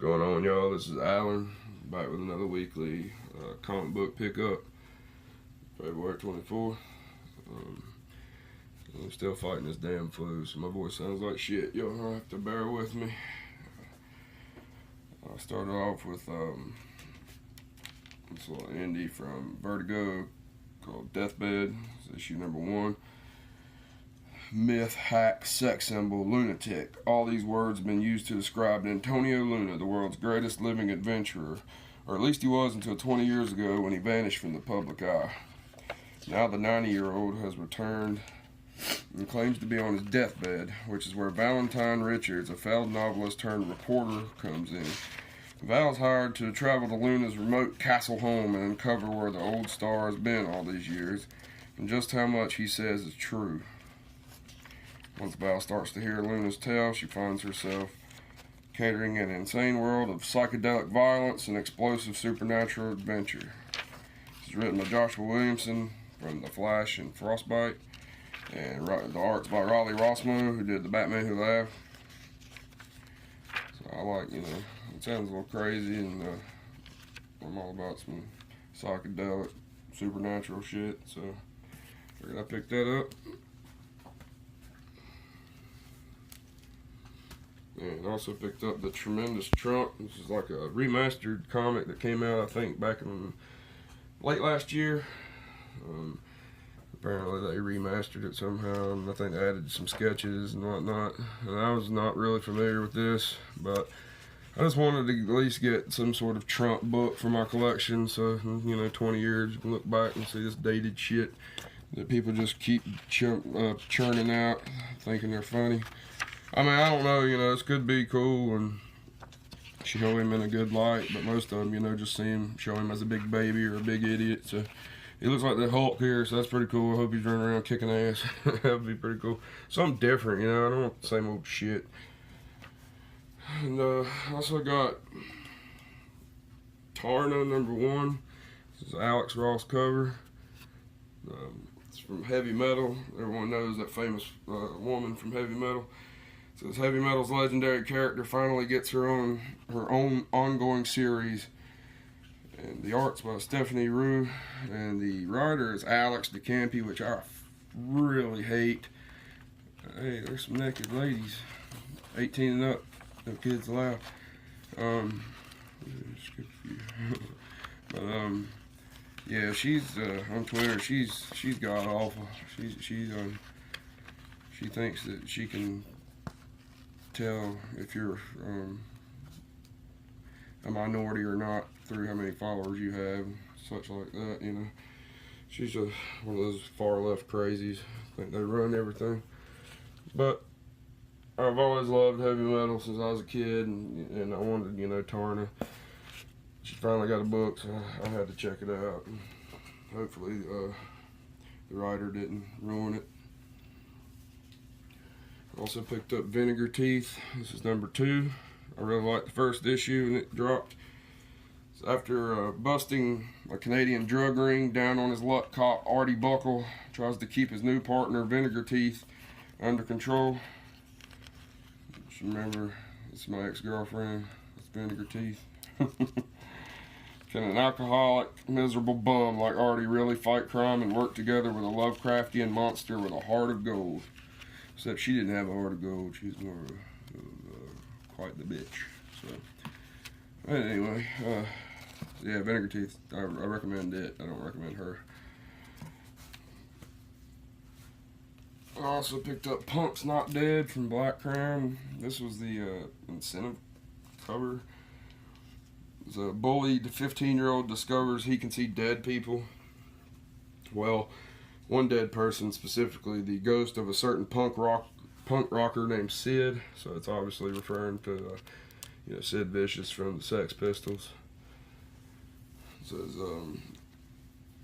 Going on, y'all? This is Alan, back with another weekly comic book pickup. February 24th. I'm still fighting this damn flu, so my voice sounds like shit. Y'all have to bear with me. I started off with this little indie from Vertigo called Deathbed. It's issue number 1. Myth, hack, sex symbol, lunatic. All these words have been used to describe Antonio Luna, the world's greatest living adventurer. Or at least he was until 20 years ago when he vanished from the public eye. Now the 90-year-old has returned and claims to be on his deathbed, which is where Valentine Richards, a failed novelist turned reporter, comes in. Val's hired to travel to Luna's remote castle home and uncover where the old star has been all these years, and just how much he says is true. Once Val starts to hear Luna's tale, she finds herself catering an insane world of psychedelic violence and explosive supernatural adventure. This is written by Joshua Williamson from The Flash and Frostbite, and the art's by Riley Rossmo, who did The Batman Who Laughed. So I like, it sounds a little crazy, and I'm all about some psychedelic supernatural shit, so figured I picked that up. And also picked up The Tremendous Trump. This is like a remastered comic that came out, I think, back in late last year. Apparently they remastered it somehow, and I think they added some sketches and whatnot. And I was not really familiar with this, but I just wanted to at least get some sort of Trump book for my collection, so 20 years you can look back and see this dated shit that people just keep churning out, thinking they're funny. I mean, I don't know, this could be cool and show him in a good light, but most of them, just show him as a big baby or a big idiot. So he looks like the Hulk here, so that's pretty cool. I hope he's running around kicking ass. That would be pretty cool. Something different, I don't want the same old shit. And also got Tarna number 1. This is Alex Ross cover. It's from Heavy Metal. Everyone knows that famous woman from Heavy Metal. So this Heavy Metal's legendary character finally gets her own ongoing series. And the art's by Stephanie Rue, and the writer is Alex DeCampi, which I really hate. Hey, there's some naked ladies, 18 and up, no kids allowed. But yeah, she's on Twitter. She's god awful. She thinks that she can tell if you're a minority or not through how many followers you have, such like that. She's just one of those far left crazies. I think they run everything. But I've always loved heavy metal since I was a kid, and I wanted, Tarna. She finally got a book, so I had to check it out. And hopefully the writer didn't ruin it. Also picked up Vinegar Teeth. This is number 2. I really liked the first issue when it dropped. So after busting a Canadian drug ring down on his luck, cop Artie Buckle tries to keep his new partner Vinegar Teeth under control. Just remember, it's my ex-girlfriend. It's Vinegar Teeth. Can an alcoholic, miserable bum like Artie really fight crime and work together with a Lovecraftian monster with a heart of gold? Except she didn't have a heart of gold. She's more quite the bitch. So anyway, yeah, Vinegar Teeth. I recommend it. I don't recommend her. I also picked up Punk's Not Dead from Black Crown. This was the incentive cover. It's a bullied 15-year-old discovers he can see dead people. Well, one dead person, specifically the ghost of a certain punk rocker named Sid. So it's obviously referring to Sid Vicious from the Sex Pistols. It says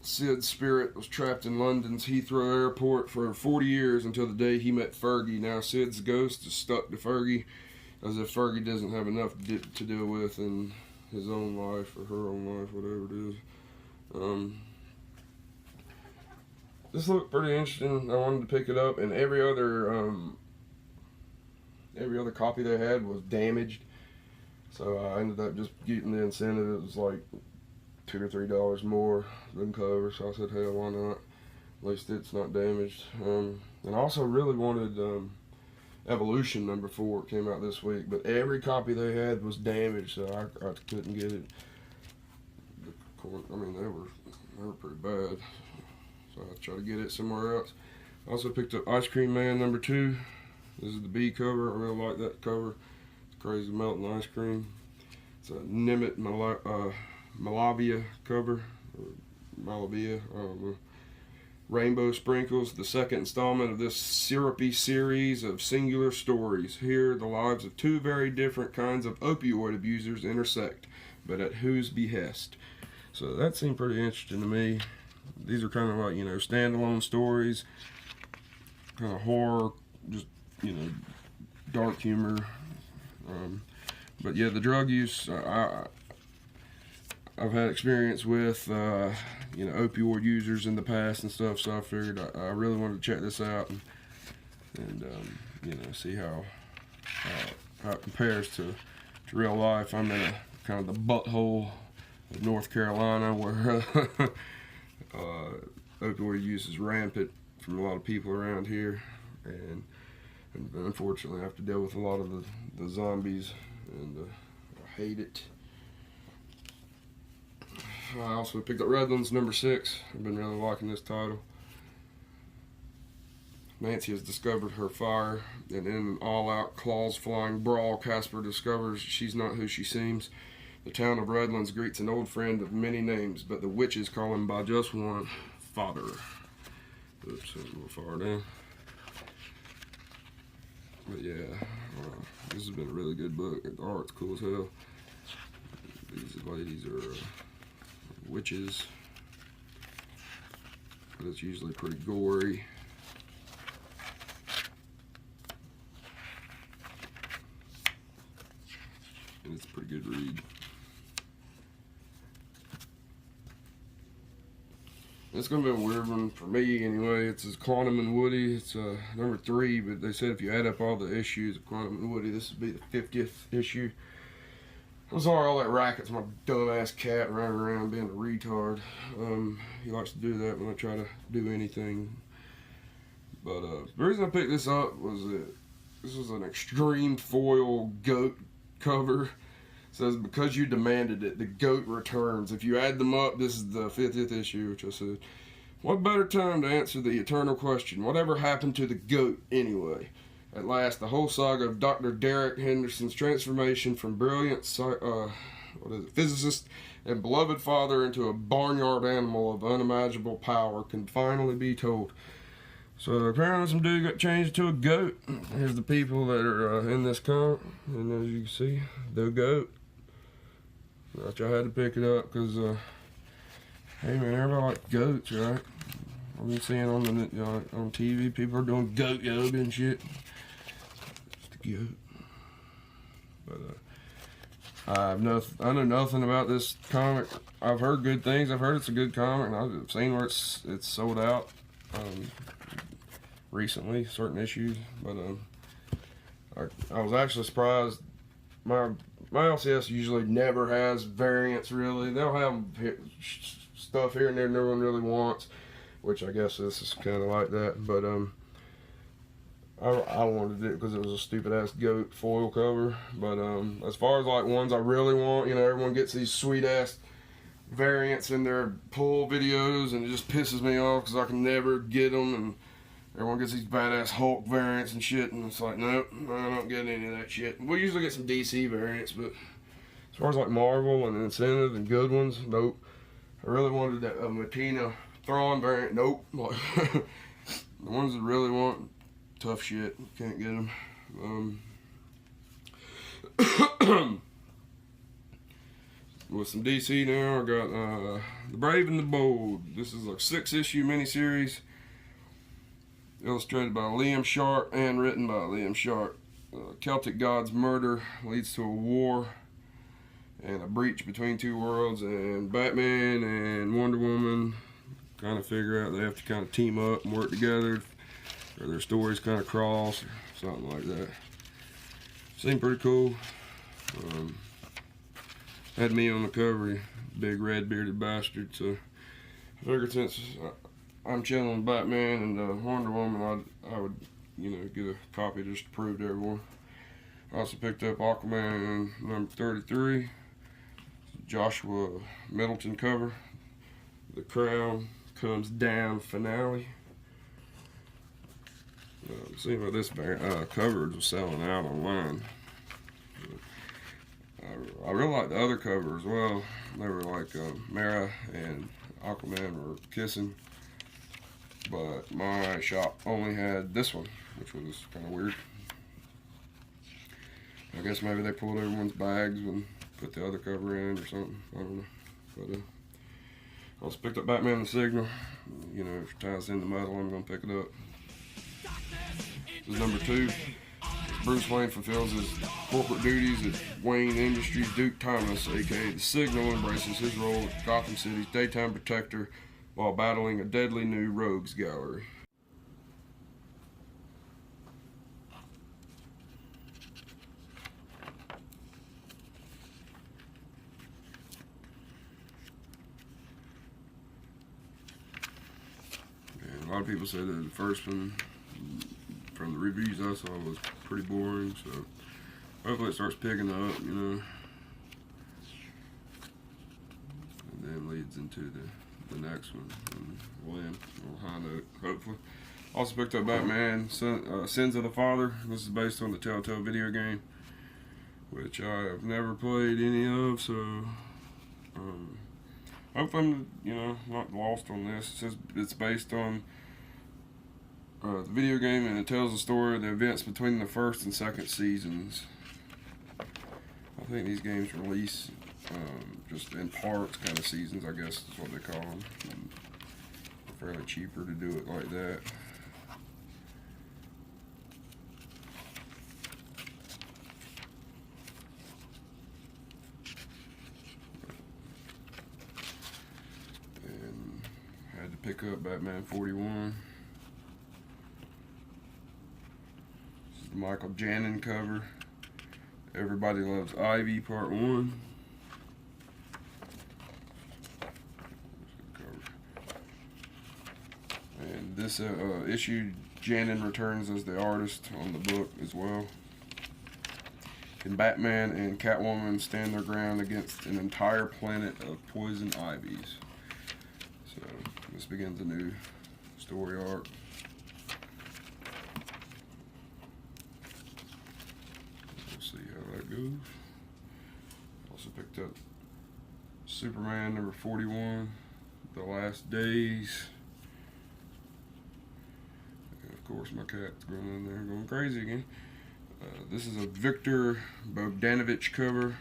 Sid's spirit was trapped in London's Heathrow Airport for 40 years until the day he met Fergie. Now Sid's ghost is stuck to Fergie, as if Fergie doesn't have enough to deal with in his own life or her own life, whatever it is. This looked pretty interesting. I wanted to pick it up, and every other copy they had was damaged. So I ended up just getting the incentive. It was like $2 or $3 more than cover, so I said, hell, why not? At least it's not damaged. And I also really wanted Evolution #4. It came out this week, but every copy they had was damaged, so I couldn't get it. I mean, they were pretty bad, so I tried to get it somewhere else. I also picked up Ice Cream Man #2. This is the B cover. I really like that cover. It's crazy melting ice cream. It's a Nimet Malavia cover, or Malavia, I don't know. Rainbow Sprinkles, the second installment of this syrupy series of singular stories. Here, the lives of two very different kinds of opioid abusers intersect, but at whose behest? So that seemed pretty interesting to me. These are kind of like, standalone stories, kind of horror, just, dark humor. But yeah, the drug use, I've had experience with, opioid users in the past and stuff, so I figured I really wanted to check this out and see how it compares to real life. I'm in kind of the butthole of North Carolina where opioid use is rampant from a lot of people around here, and unfortunately I have to deal with a lot of the zombies, and I hate it. I also picked up Redlands #6. I've been really liking this title. Nancy has discovered her fire, and in an all-out, claws-flying brawl, Casper discovers she's not who she seems. The town of Redlands greets an old friend of many names, but the witches call him by just one, Father. Oops, a little far down. But yeah, this has been a really good book. The art's cool as hell. These ladies are witches, but it's usually pretty gory. And it's a pretty good read. It's going to be a weird one for me anyway. It's Quantum and Woody. It's #3, but they said if you add up all the issues of Quantum and Woody, this would be the 50th issue. I'm sorry, all that racket's my dumbass cat running around being a retard. He likes to do that when I try to do anything. But the reason I picked this up was that this was an extreme foil goat cover. It says, because you demanded it, the goat returns. If you add them up, this is the 50th issue, which I said, what better time to answer the eternal question, whatever happened to the goat anyway? At last, the whole saga of Dr. Derek Henderson's transformation from brilliant physicist and beloved father into a barnyard animal of unimaginable power can finally be told. So apparently some dude got changed to a goat. Here's the people that are in this comic, and as you can see, the goat. I had to pick it up because, hey man, everybody likes goats, right? I've been seeing on the on TV, people are doing goat yoga and shit. Goat. But I know nothing about this comic. I've heard good things. I've heard it's a good comic, and I've seen where it's sold out recently, certain issues. But I was actually surprised. My LCS usually never has variants really. They'll have stuff here and there no one really wants, which I guess this is kind of like that. But I wanted it because it was a stupid ass goat foil cover. But as far as like ones I really want, everyone gets these sweet ass variants in their pull videos, and it just pisses me off because I can never get them, and everyone gets these badass Hulk variants and shit, and it's like, nope, I don't get any of that shit. We usually get some DC variants, but as far as like Marvel and Incentive and good ones, nope. I really wanted that Matina Thrawn variant, nope. Like, the ones that really want tough shit, can't get them. With some DC now, I got The Brave and the Bold. This is like 6-issue miniseries, illustrated by Liam Sharp and written by Liam Sharp. Celtic god's murder leads to a war and a breach between two worlds, and Batman and Wonder Woman kind of figure out they have to kind of team up and work together, or their stories kind of cross, or something like that. Seemed pretty cool. had me on the cover, big red bearded bastard. So I figured since I'm chilling Batman and Wonder Woman, I would, you know, get a copy just to prove to everyone. I also picked up Aquaman number 33, Joshua Middleton cover, The Crown Comes Down finale. Seems like this coverage was selling out online. I really like the other cover as well. They were like Mara and Aquaman were kissing, but my shop only had this one, which was kind of weird. I guess maybe they pulled everyone's bags and put the other cover in or something. I don't know. But I also picked up Batman the Signal. You know, if it ties in the metal, I'm going to pick it up. This is number 2. Bruce Wayne fulfills his corporate duties at Wayne Industries. Duke Thomas, aka the Signal, embraces his role as Gotham City's daytime protector while battling a deadly new rogues gallery. And a lot of people say that the first one, from the reviews I saw, was pretty boring, so hopefully it starts picking up, you know, and then leads into the next one, and we'll end on a high note, hopefully. Also picked up Batman Sins of the Father. This is based on the Telltale video game, which I have never played any of, so hopefully I'm, you know, not lost on this. It says it's based on the video game, and it tells the story of the events between the first and second seasons. I think these games release just in parts, kind of seasons, I guess is what they call them. And they're fairly cheaper to do it like that. And I had to pick up Batman 41. Michael Janin cover. Everybody Loves Ivy Part 1. And this issue, Janin returns as the artist on the book as well. Can Batman and Catwoman stand their ground against an entire planet of poison ivies? So this begins a new story arc. See how that goes. Also picked up Superman number 41, The Last Days. And of course my cat's going in there going crazy again. This is a Victor Bogdanovich cover.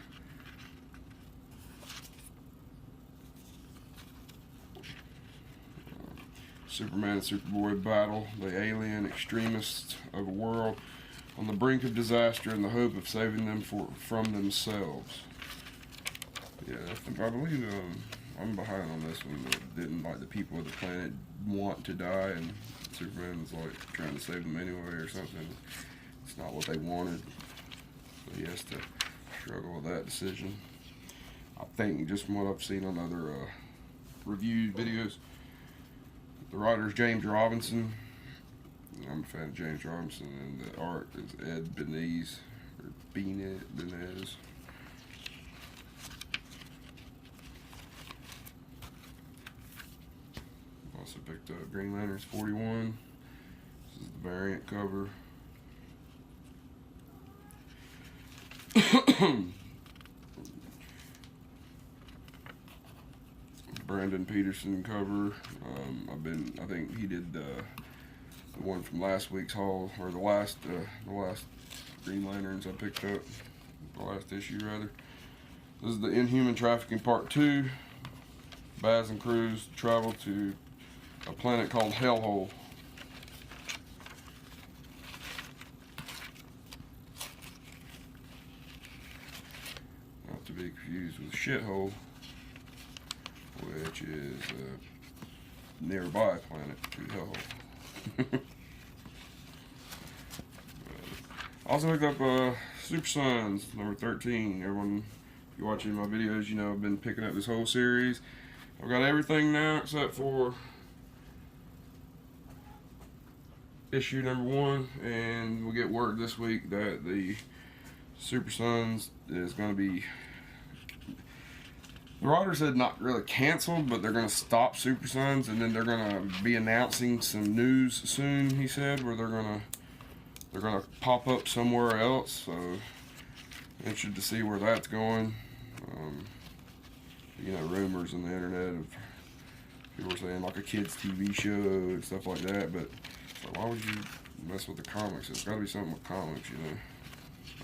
Superman and Superboy battle the alien extremists of a world on the brink of disaster in the hope of saving them from themselves. Yeah, I believe I'm behind on this one. Didn't like the people of the planet want to die, and Superman's like trying to save them anyway or something. It's not what they wanted, so he has to struggle with that decision. I think just from what I've seen on other review videos, the writer's James Robinson. I'm a fan of James Robinson, and the art is Ed Benez, or Benez. Also picked up Green Lanterns 41. This is the variant cover. Brandon Peterson cover. I think he did the one from last week's haul, or the last Green Lanterns I picked up, the last issue rather. This is the Inhuman Trafficking Part 2. Baz and Cruz travel to a planet called Hellhole. Not to be confused with Shithole, which is a nearby planet to Hellhole. Also picked up Super Sons number 13. Everyone you watching my videos, you know I've been picking up this whole series. I've got everything now except for issue number 1, and we'll get word this week that the Super Sons is going to be, the writer said not really canceled, but they're going to stop Super Sons, and then they're going to be announcing some news soon, he said, where they're going to pop up somewhere else. So interested to see where that's going. You know, rumors on the internet of people are saying like a kids TV show and stuff like that, but so why would you mess with the comics? It's got to be something with comics, you know,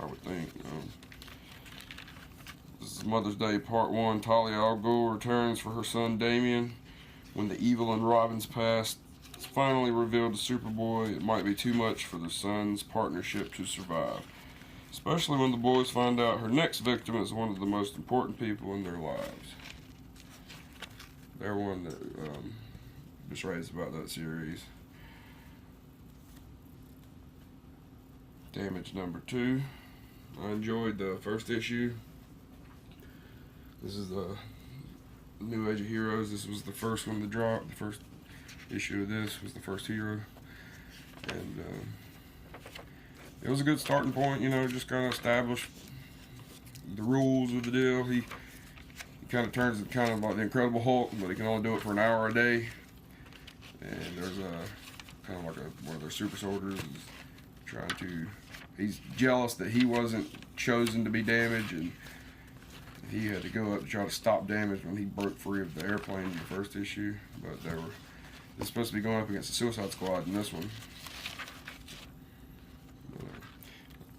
I would think. This is Mother's Day Part 1. Talia al Ghul returns for her son Damien. When the evil in Robin's past is finally revealed to Superboy, it might be too much for the son's partnership to survive. Especially when the boys find out her next victim is one of the most important people in their lives. Everyone that just raised about that series. Damage number 2. I enjoyed the first issue. This is the New Age of Heroes. This was the first one to drop. The first issue of this was the first hero. And it was a good starting point, you know, just kind of establish the rules of the deal. He kind of turns it kind of like the Incredible Hulk, but he can only do it for an hour a day. And there's a kind of like one of their super soldiers is trying to, he's jealous that he wasn't chosen to be Damage, and he had to go up to try to stop Damage when he broke free of the airplane in the first issue. But they're supposed to be going up against the Suicide Squad in this one.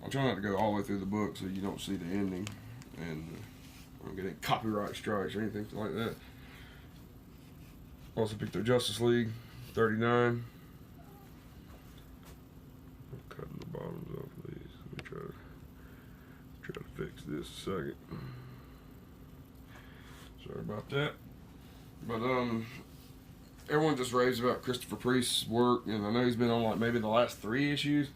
I'll try not to go all the way through the book so you don't see the ending, and I don't get any copyright strikes or anything like that. Also picked up Justice League 39. I'm cutting the bottoms off of these. Let me try to fix this a second. Sorry about that. But everyone just raves about Christopher Priest's work, and I know he's been on like maybe the last 3 issues.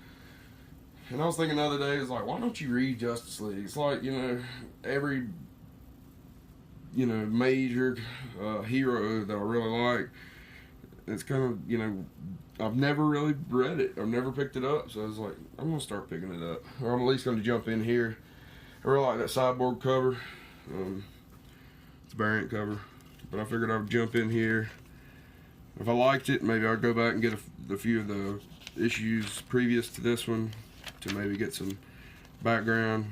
And I was thinking the other day, it's like, why don't you read Justice League? It's like, you know, every, you know, major hero that I really like, it's kind of, you know, I've never really read it. I've never picked it up. So I was like, I'm going to start picking it up. Or I'm at least going to jump in here. I really like that Cyborg cover. It's a variant cover. But I figured I would jump in here. If I liked it, maybe I'd go back and get a few of the issues previous to this one, to maybe get some background,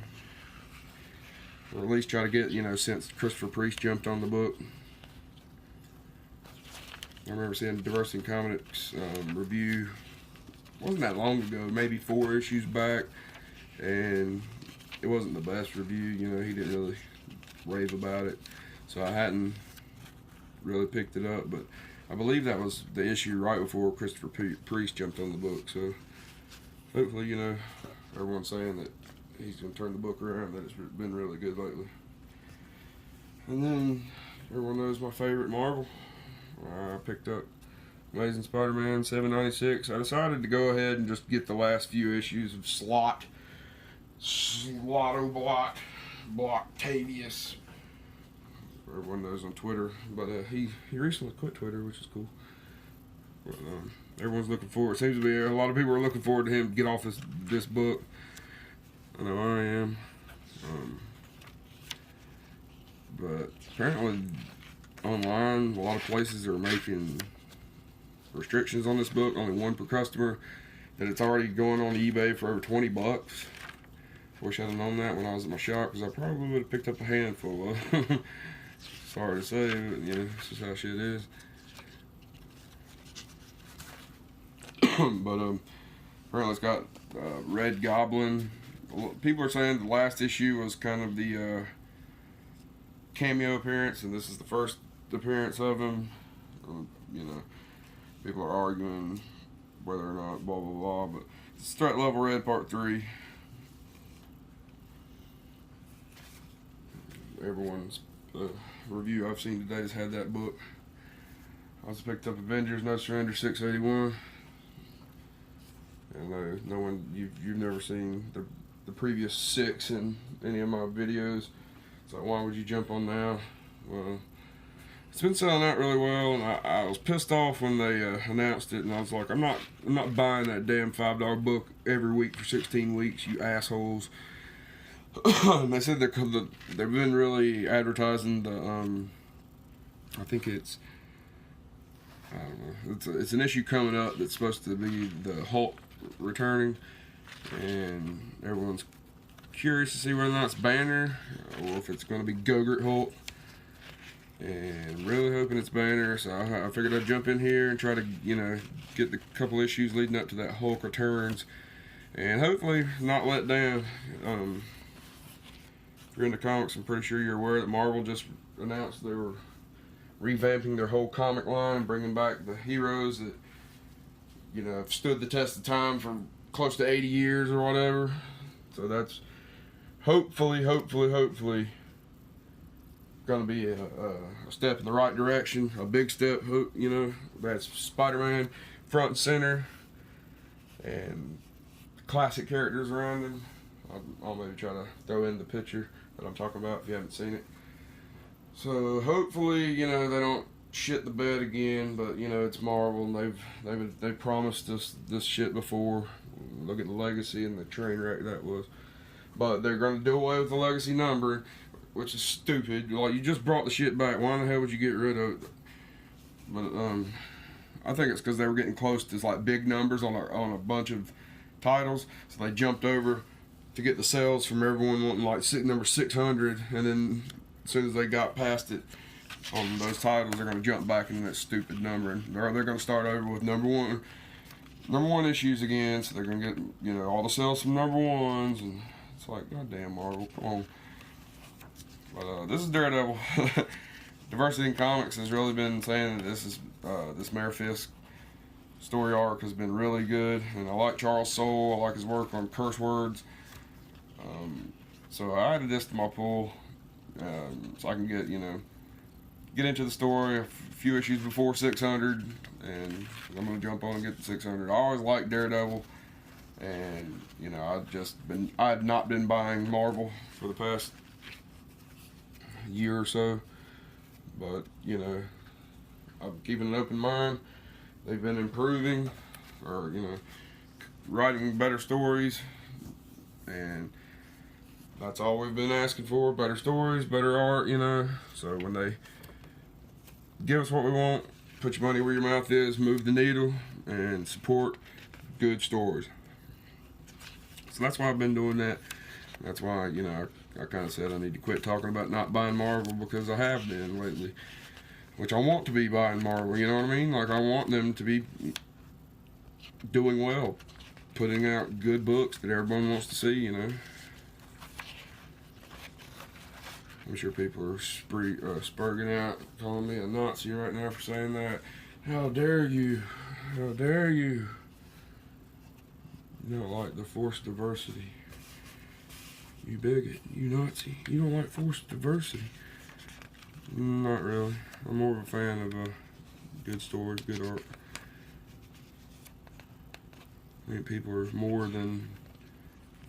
or at least try to get, you know, since Christopher Priest jumped on the book. I remember seeing Diversity in Comics review, wasn't that long ago, maybe 4 issues back, and it wasn't the best review, you know, he didn't really rave about it, so I hadn't really picked it up, but I believe that was the issue right before Christopher Priest jumped on the book, so hopefully, you know, everyone's saying that he's going to turn the book around, that it's been really good lately. And then, everyone knows my favorite Marvel. I picked up Amazing Spider-Man 796. I decided to go ahead and just get the last few issues of Bloctavius. Everyone knows on Twitter, but he recently quit Twitter, which is cool. But, everyone's looking forward. It seems to be a lot of people are looking forward to him get off this book. I know I am. But apparently online, a lot of places are making restrictions on this book, only 1 per customer, that it's already going on eBay for over $20. Wish I'd have known that when I was at my shop, because I probably would have picked up a handful of them. Sorry to say, but you know, this is how shit is. But apparently it's got Red Goblin. People are saying the last issue was kind of the cameo appearance, and this is the first appearance of him. You know, people are arguing whether or not blah blah blah, but it's Threat Level Red Part 3. Everyone's review I've seen today has had that book. I also picked up Avengers No Surrender 681. And no one, you've never seen the previous 6 in any of my videos. So why would you jump on now? Well, it's been selling out really well, and I was pissed off when they announced it, and I was like, I'm not buying that damn $5 book every week for 16 weeks, you assholes. And they said they've been really advertising the I think it's, I don't know, it's an issue coming up that's supposed to be the Hulk returning, and everyone's curious to see whether or not it's Banner or if it's going to be Gogurt Hulk. And really hoping it's Banner, so I figured I'd jump in here and try to, get the couple issues leading up to that Hulk returns, and hopefully not let down. If you're into comics, I'm pretty sure you're aware that Marvel just announced they were revamping their whole comic line, bringing back the heroes that, have stood the test of time for close to 80 years or whatever. So that's hopefully going to be a step in the right direction, a big step. That's Spiderman front and center, and classic characters around him. I'll maybe try to throw in the picture that I'm talking about if you haven't seen it. So hopefully, they don't shit the bed again. But it's Marvel, and they've promised us this shit before. Look at the legacy and the train wreck that was. But they're going to do away with the legacy number, which is stupid. Like, you just brought the shit back. Why in the hell would you get rid of it? But I think it's because they were getting close to like big numbers on a bunch of titles, so they jumped over to get the sales from everyone wanting like number 600, and then as soon as they got past it on those titles, they're going to jump back into that stupid number, and they're going to start over with number one issues again. So they're going to get all the sales from number ones, and it's like, goddamn Marvel, come on. But this is Daredevil. Diversity in Comics has really been saying that this Mayor Fisk story arc has been really good, and I like Charles Soule. I like his work on curse words. So I added this to my pool, so I can get into the story a few issues before 600, and I'm gonna jump on and get the 600. I always liked Daredevil, and I had not been buying Marvel for the past year or so, but I'm keeping an open mind. They've been improving, or writing better stories, and that's all we've been asking for: better stories, better art. So when they give us what we want, put your money where your mouth is, move the needle, and support good stories. So that's why I've been doing that. That's why I kind of said I need to quit talking about not buying Marvel, because I have been lately, which I want to be buying Marvel, you know what I mean? Like, I want them to be doing well, putting out good books that everyone wants to see, I'm sure people are spurging out, calling me a Nazi right now for saying that. How dare you? How dare you? You don't like the forced diversity. You bigot, you Nazi, you don't like forced diversity. Not really. I'm more of a fan of good stories, good art. I think people are more than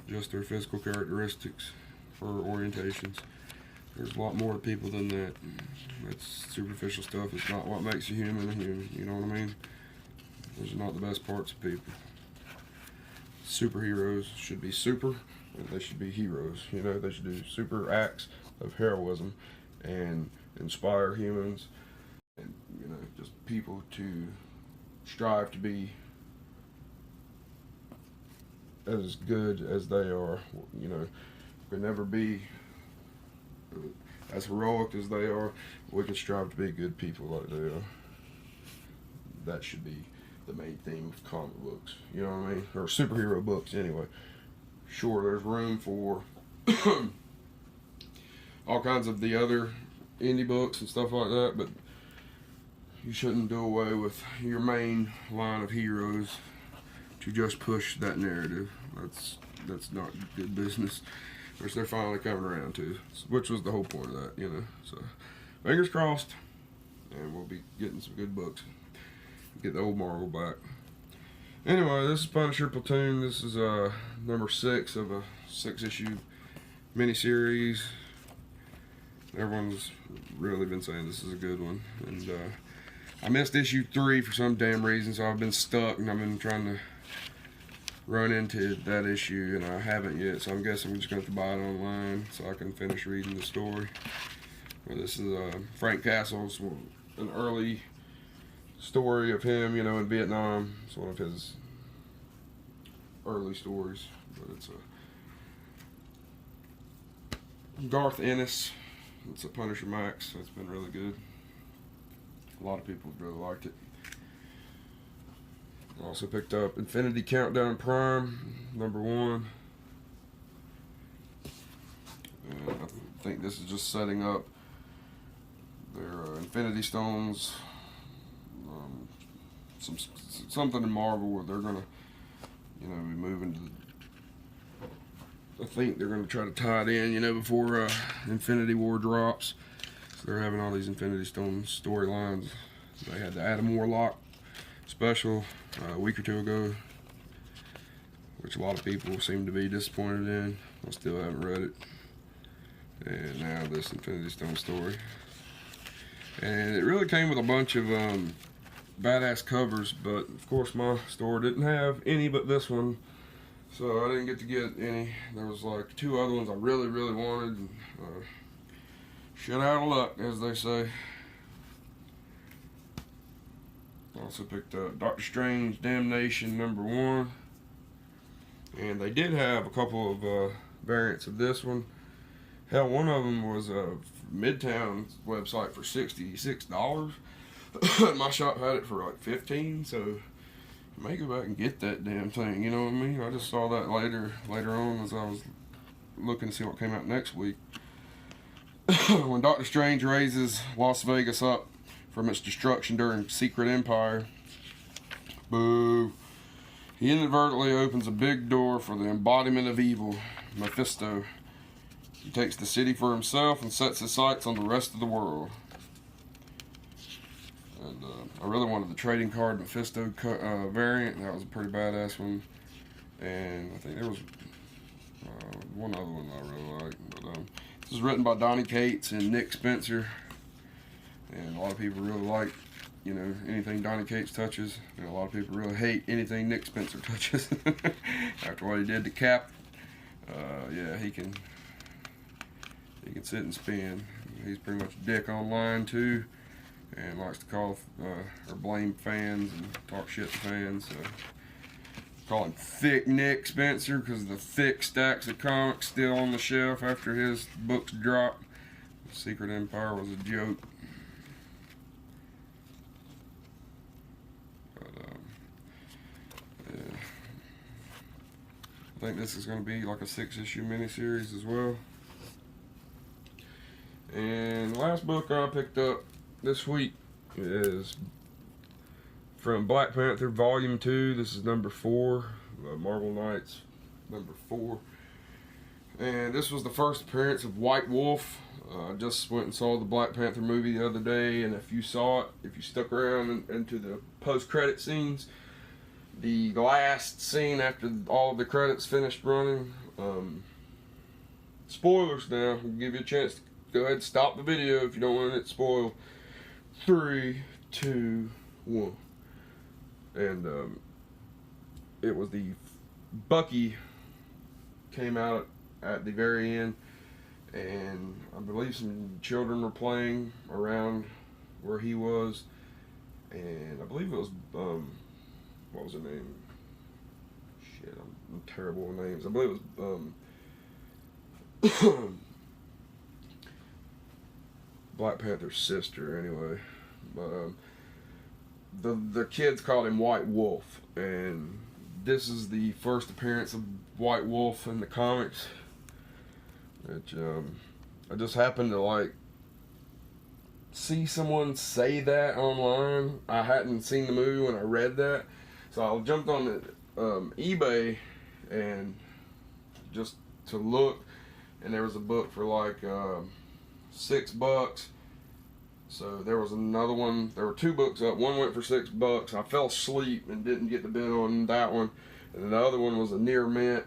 just their physical characteristics or orientations. There's a lot more to people than that. That's superficial stuff. It's not what makes a human, you know what I mean? Those are not the best parts of people. Superheroes should be super, and they should be heroes. They should do super acts of heroism and inspire humans, and just people to strive to be as good as they are. Could never be as heroic as they are. We can strive to be good people like they are. That should be the main theme of comic books, you know what I mean? Or superhero books, anyway. Sure, there's room for all kinds of the other indie books and stuff like that, but you shouldn't do away with your main line of heroes to just push that narrative. That's not good business, which they're finally coming around to, which was the whole point of that, So, fingers crossed, and we'll be getting some good books. Get the old Marvel back. Anyway, this is Punisher Platoon. This is number 6 of a 6-issue miniseries. Everyone's really been saying this is a good one. And I missed issue 3 for some damn reason, so I've been stuck, and I've been trying to run into that issue, and I haven't yet. So I'm guessing I'm just going to have to buy it online so I can finish reading the story. Well, this is Frank Castle's an early story of him, you know, in Vietnam. It's one of his early stories, but it's a Garth Ennis. It's a Punisher Max, so it's been really good. A lot of people have really liked it. Also picked up Infinity Countdown Prime, #1. And I think this is just setting up their Infinity Stones. Something in Marvel where they're gonna, you know, be moving to. I think they're gonna try to tie it in, you know, before Infinity War drops. So they're having all these Infinity Stone storylines. They had the Adam Warlock special a week or 2 ago, which a lot of people seem to be disappointed in. I still haven't read it. And now this Infinity Stone story. And it really came with a bunch of badass covers, but of course my store didn't have any but this one, so I didn't get to get any. There was like 2 other ones I really wanted, and shit out of luck, as they say. Also picked up Doctor Strange Damnation #1, and they did have a couple of variants of this one. Hell, one of them was a Midtown website for $66. My shop had it for like $15, so I may go back and get that damn thing, you know what I mean? I just saw that later on as I was looking to see what came out next week. When Doctor Strange raises Las Vegas up from its destruction during Secret Empire, boo, he inadvertently opens a big door for the embodiment of evil, Mephisto. He takes the city for himself and sets his sights on the rest of the world. And I really wanted the trading card Mephisto variant. That was a pretty badass one. And I think there was one other one I really liked. But this is written by Donny Cates and Nick Spencer. And a lot of people really like, you know, anything Donny Cates touches. And a lot of people really hate anything Nick Spencer touches. After what he did to Cap, yeah, he can sit and spin. He's pretty much a dick online too, and likes to call or blame fans and talk shit to fans. So call him Thick Nick Spencer because the thick stacks of comics still on the shelf after his books dropped. Secret Empire was a joke. But yeah. I think this is going to be like a 6-issue miniseries as well. And the last book I picked up this week is from Black Panther Volume 2. This is #4, Marvel Knights #4. And this was the first appearance of White Wolf. I just went and saw the Black Panther movie the other day, and if you saw it, if you stuck around into the post-credit scenes, the last scene after all of the credits finished running, spoilers now, I'll give you a chance to go ahead and stop the video if you don't want it spoiled. 3, 2, 1. And it was the Bucky came out at the very end, and I believe some children were playing around where he was, and I believe it was what was her name? Shit, I'm terrible with names. I believe it was Black Panther's sister, anyway. But the kids called him White Wolf, and this is the first appearance of White Wolf in the comics. Which I just happened to like see someone say that online. I hadn't seen the movie when I read that, so I jumped on eBay and just to look, and there was a book for like $6. So there was another one. There were 2 books up. One went for $6. I fell asleep and didn't get the bid on that one. And the other one was a near mint,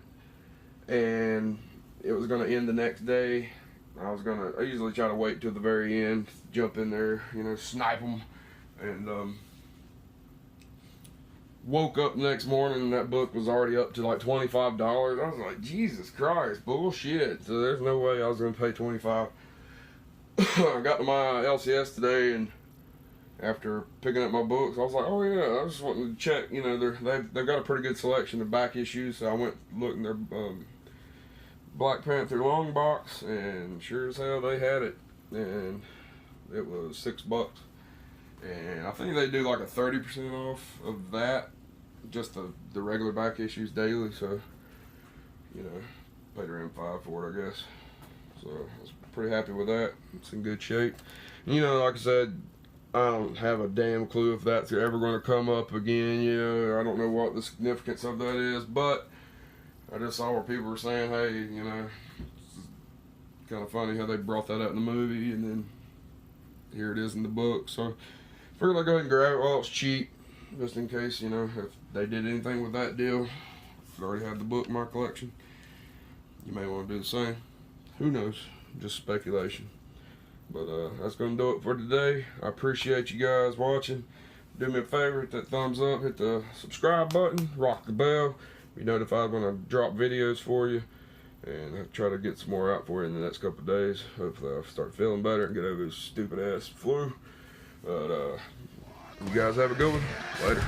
and it was going to end the next day. I usually try to wait till the very end, jump in there, you know, snipe them, and woke up the next morning and that book was already up to like $25. I was like, Jesus Christ, bullshit. So there's no way I was going to pay $25. I got to my LCS today, and after picking up my books, I was like, oh yeah, I just wanted to check, you know, they've got a pretty good selection of back issues, so I went looking their Black Panther long box, and sure as hell they had it, and it was $6. And I think they do like a 30% off of that, just the regular back issues daily, so, you know, paid around $5 for it, I guess. So I was pretty happy with that. It's in good shape. You know, like I said, I don't have a damn clue if that's ever going to come up again. You know, I don't know what the significance of that is, but I just saw where people were saying, hey, you know, it's kind of funny how they brought that up in the movie, and then here it is in the book. So figured I'd go ahead and grab it while it's cheap, just in case, you know, if they did anything with that deal. If I already had the book in my collection, you may want to do the same. Who knows? Just speculation. But that's going to do it for today. I appreciate you guys watching. Do me a favor, hit that thumbs up, hit the subscribe button, rock the bell. Be notified when I drop videos for you. And I'll try to get some more out for you in the next couple of days. Hopefully I'll start feeling better and get over this stupid ass flu. But you guys have a good one. Later.